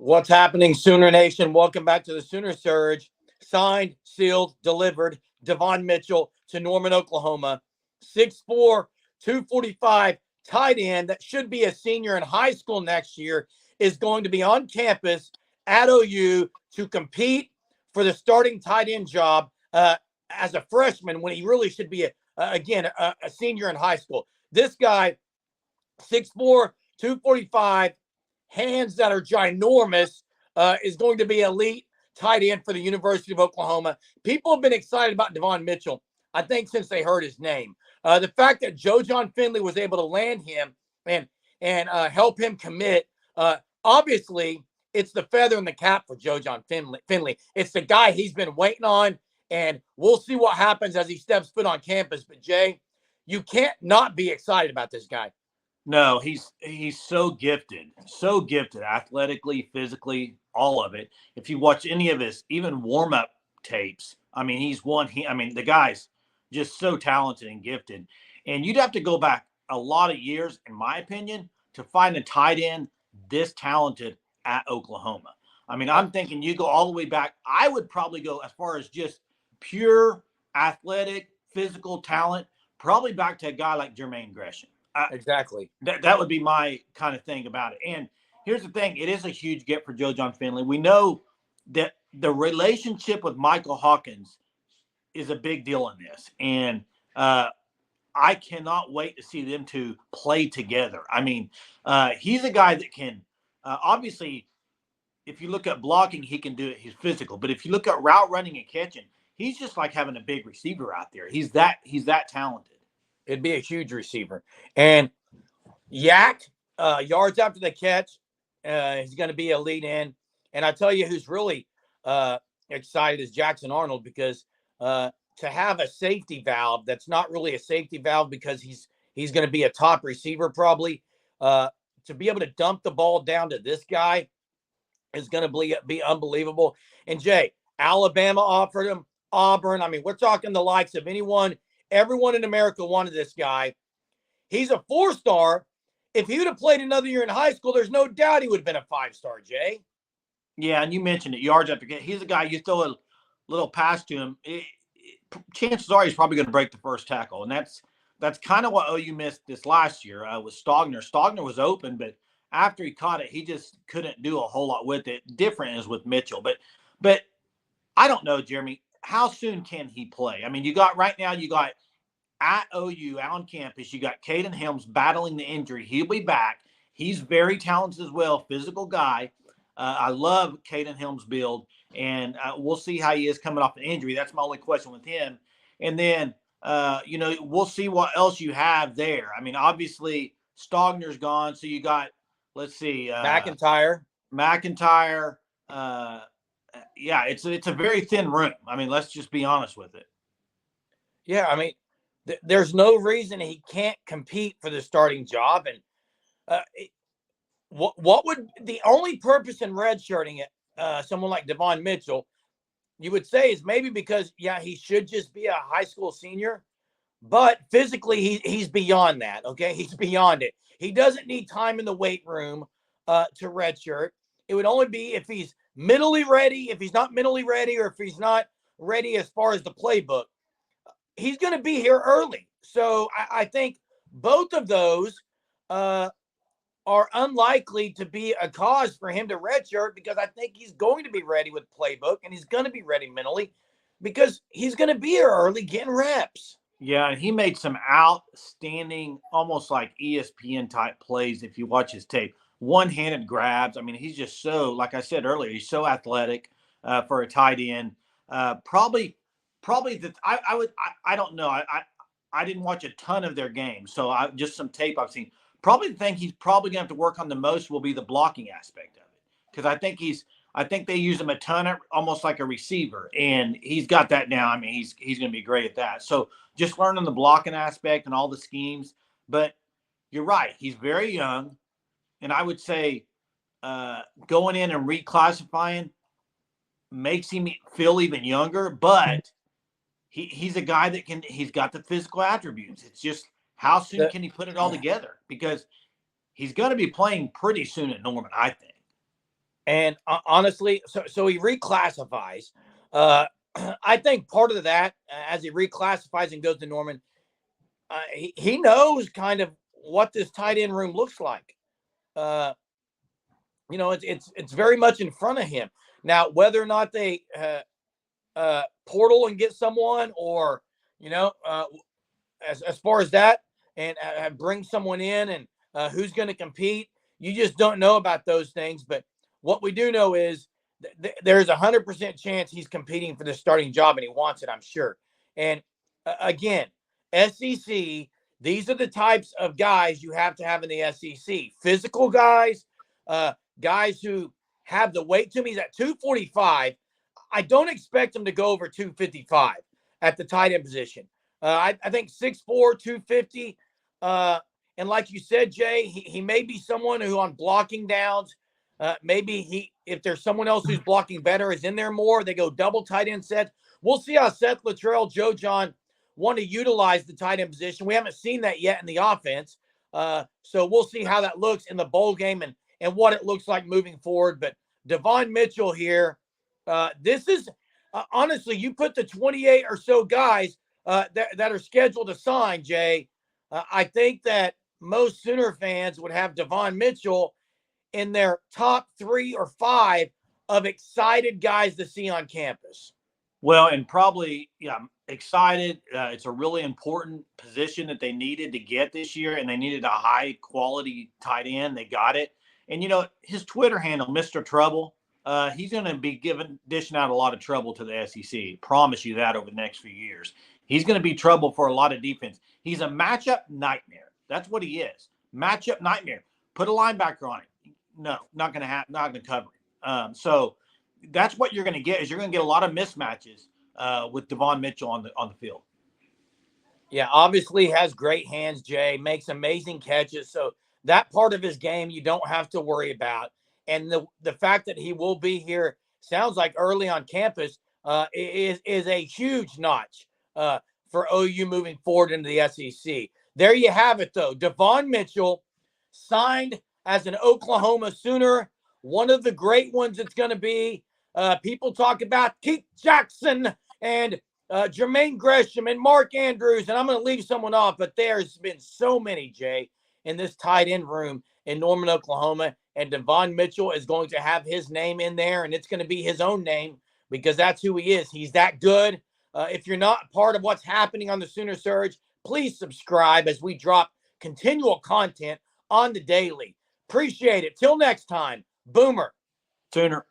What's happening, Sooner Nation? Welcome back to the Sooner Surge. Signed, sealed, delivered. Davon Mitchell to Norman, Oklahoma. 6'4", 245, tight end that should be a senior in high school next year is going to be on campus at OU to compete for the starting tight end job as a freshman when he really should be, a senior in high school. This guy, 6'4", 245, hands that are ginormous, is going to be elite tight end for the University of Oklahoma. People have been excited about Davon Mitchell, I think, since they heard his name. The fact that Joe John Finley was able to land him and help him commit, obviously, it's the feather in the cap for Joe John Finley. It's the guy he's been waiting on, and we'll see what happens as he steps foot on campus. But, Jay, you can't not be excited about this guy. No, he's so gifted athletically, physically, all of it. If you watch any of his even warm-up tapes, I mean, the guy's just so talented and gifted. And you'd have to go back a lot of years, in my opinion, to find a tight end this talented at Oklahoma. I mean, I'm thinking you go all the way back. I would probably go as far as just pure athletic, physical talent, probably back to a guy like Jermaine Gresham. Exactly. That would be my kind of thing about it. And here's the thing. It is a huge get for Joe John Finley. We know that the relationship with Michael Hawkins is a big deal in this. And I cannot wait to see them two play together. I mean, he's a guy that can obviously, if you look at blocking, he can do it. He's physical. But if you look at route running and catching, he's just like having a big receiver out there. He's that talented. It'd be a huge receiver. And Yak, yards after the catch, he's going to be a lead in. And I tell you who's really excited is Jackson Arnold, because to have a safety valve that's not really a safety valve because he's going to be a top receiver probably, to be able to dump the ball down to this guy is going to be unbelievable. And, Jay, Alabama offered him, Auburn. I mean, we're talking the likes of everyone in America wanted this guy. He's a 4-star. If he would have played another year in high school, there's no doubt he would have been a 5-star, Jay. Yeah, and you mentioned it, yards after catch. He's a guy, you throw a little pass to him, chances are he's probably going to break the first tackle. And that's kind of what OU missed this last year with Stogner. Stogner was open, but after he caught it, he just couldn't do a whole lot with it. Different is with Mitchell. But I don't know, Jeremy. How soon can he play? I mean, you got at OU, out on campus, you got Caden Helms battling the injury. He'll be back. He's very talented as well, physical guy. I love Caden Helms' build, and we'll see how he is coming off the injury. That's my only question with him. And then, we'll see what else you have there. I mean, obviously, Stogner's gone, so you got, let's see. McIntyre. Yeah, it's a very thin room. I mean, let's just be honest with it. Yeah, I mean, there's no reason he can't compete for the starting job. And what would the only purpose in redshirting it, someone like Davon Mitchell, you would say, is maybe because, he should just be a high school senior, but physically he's beyond that. Okay, he's beyond it. He doesn't need time in the weight room to redshirt. It would only be if he's mentally ready. If he's not mentally ready, or if he's not ready as far as the playbook, he's going to be here early. So I think both of those are unlikely to be a cause for him to redshirt, because I think he's going to be ready with playbook, and he's going to be ready mentally because he's going to be here early getting reps. Yeah, and he made some outstanding, almost like ESPN type plays if you watch his tape. One-handed grabs. I mean, he's just so, like I said earlier, he's so athletic for a tight end. Probably that I don't know. I didn't watch a ton of their games, so just some tape I've seen. Probably the thing he's probably going to have to work on the most will be the blocking aspect of it, because I think they use him a ton, almost like a receiver, and he's got that now. I mean, he's going to be great at that. So just learning the blocking aspect and all the schemes. But you're right, he's very young, and I would say going in and reclassifying makes him feel even younger. But he's a guy that he's got the physical attributes. It's just, how soon can he put it all together? Because he's going to be playing pretty soon at Norman, I think. And honestly, so he reclassifies. I think part of that, as he reclassifies and goes to Norman, he knows kind of what this tight end room looks like. Uh, it's very much in front of him now. Whether or not they portal and get someone, or as far as that, and bring someone in, and who's going to compete, you just don't know about those things. But what we do know is there's 100% chance he's competing for the starting job, and he wants it, I'm sure. And again, SEC, these are the types of guys you have to have in the SEC. Physical guys, guys who have the weight. To me, he's at 245. I don't expect him to go over 255 at the tight end position. I think 6'4", 250. And like you said, Jay, he may be someone who on blocking downs, maybe if there's someone else who's blocking better, is in there more. They go double tight end sets. We'll see how Seth Luttrell, Joe John want to utilize the tight end position. We haven't seen that yet in the offense. So we'll see how that looks in the bowl game and what it looks like moving forward. But Davon Mitchell here, this is honestly, you put the 28 or so guys that are scheduled to sign, Jay. I think that most Sooner fans would have Davon Mitchell in their top 3 or 5 of excited guys to see on campus. Well, and probably, yeah, I'm excited. It's a really important position that they needed to get this year, and they needed a high quality tight end. They got it. And, his Twitter handle, Mr. Trouble, he's going to be dishing out a lot of trouble to the SEC. Promise you that over the next few years. He's going to be trouble for a lot of defense. He's a matchup nightmare. That's what he is. Matchup nightmare. Put a linebacker on it. No, not going to cover it. So that's what you're going to get, is you're going to get a lot of mismatches with Davon Mitchell on the field. Yeah, obviously has great hands, Jay, makes amazing catches. So that part of his game you don't have to worry about. And the fact that he will be here, sounds like early on campus, is a huge notch for OU moving forward into the SEC. There you have it, though. Davon Mitchell signed as an Oklahoma Sooner, one of the great ones it's going to be. People talk about Keith Jackson and Jermaine Gresham and Mark Andrews, and I'm going to leave someone off, but there's been so many, Jay, in this tight end room in Norman, Oklahoma, and Davon Mitchell is going to have his name in there, and it's going to be his own name because that's who he is. He's that good. If you're not part of what's happening on the Sooner Surge, please subscribe as we drop continual content on the daily. Appreciate it. Till next time, Boomer. Sooner.